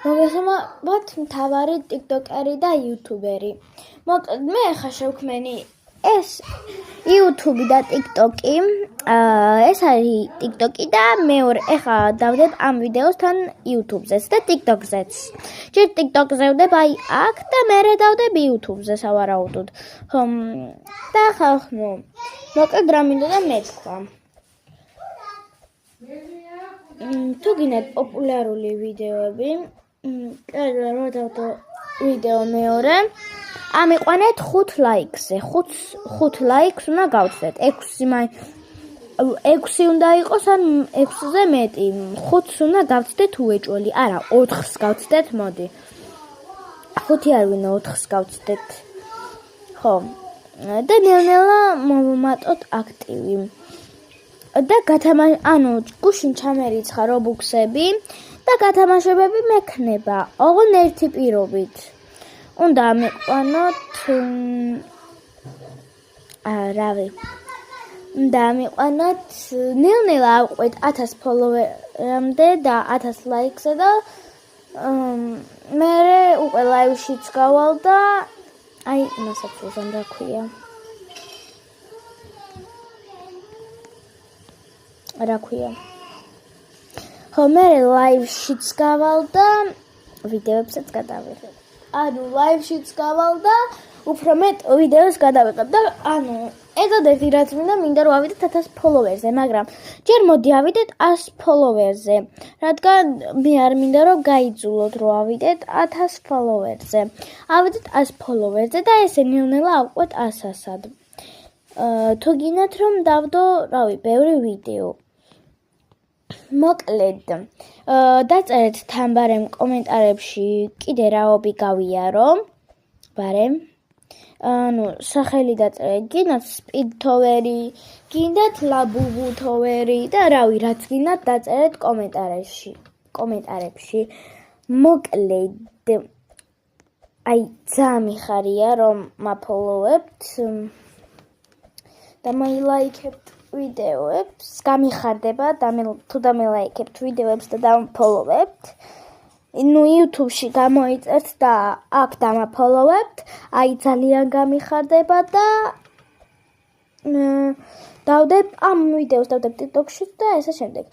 მოგესალმებით, მთავარი ტიკტოკერი და იუთუბერი. მოკლედ მე ახლა შევქმენი ეს YouTube და TikTok-ი. ეს არის TikTok-ი და მეორე ახლა დავდებ ამ ვიდეოს თან YouTube-ზეც და TikTok-ზეც. ჯერ TikTok-ზე ვდებ აი აქ და მერე დავდებ YouTube-ზე სავარაუდოდ. და ახლა მოკლედ რა მინდა და მეთქვა. თუ გინდათ პოპულარული ვიდეოები, კარგი რა დავდო ვიდეო მეორე. ამიყვანეთ 5 ლაიქზე. 5 ლაიქს უნდა გავცდეთ. 6 უნდა იყოს ან 6-ზე მეტი. 5-ს უნდა გავცდეთ უეჭველი. არა, 4-ს გავცდეთ, მოდი. 5 არ ვინდა 4-ს გავცდეთ. ხო. და ნელ-ნელა მოვუმატოთ აქტივი. და გუშინ ჩამერიცხა რობუქსები და გათამაშებები მექნება. ოღონ ერთი პირობით. უნდა ამიყვანოთ უნდა ამიყვანოთ ნელ-ნელა ავყვეთ 1000 ფოლოვერამდე და 1000 ლაიქზე და მერე უკვე ლაივშიც გავალ და აი მასაფუზან რა ქვია. ხო, მე ლაივშიც გავალ და ვიდეოებსაც გადავიღებ. ლაივშიც გავალ და უფრო მეტ ვიდეოს გადავიღებ და ერთადერთი რაც მინდა რომ ავიდეთ 1000 ფოლოვერზე, მაგრამ ჯერ მოდი ავიდეთ 100 ფოლოვერზე, რადგან მე არ მინდა რომ გაიძულოთ რომ ავიდეთ 1000 ფოლოვერზე. ავიდეთ 100 ფოლოვერზე და ესე ნელ-ნელა ავყვეთ 100-ად. თუ გინდათ რომ დავდო, ბევრი ვიდეო. მოკლედ, დაწერეთ თან ბარემ კომენტარებში კიდე რაობი გავიარო. ბარემ. სახელი დაწერეთ, გინდათ სპიდ თოვერი, გინდათ ლაბუბუ თოვერი და რაც გინდათ დაწერეთ კომენტარებში. მოკლედ, აი ძალიან მიხარია რომ მაფოლოვებთ და მოილაიქებთ ვიდეოებს, გამიხარდება თუ დამელაიქებთ ვიდეოებს და დამფოლოვებთ. YouTube-ში გამოიწერთ და აქ დამაფოლოვებთ, აი ძალიან გამიხარდება და დავდებ ამ ვიდეოს დავდებ TikTok-ში და ესე შემდეგ.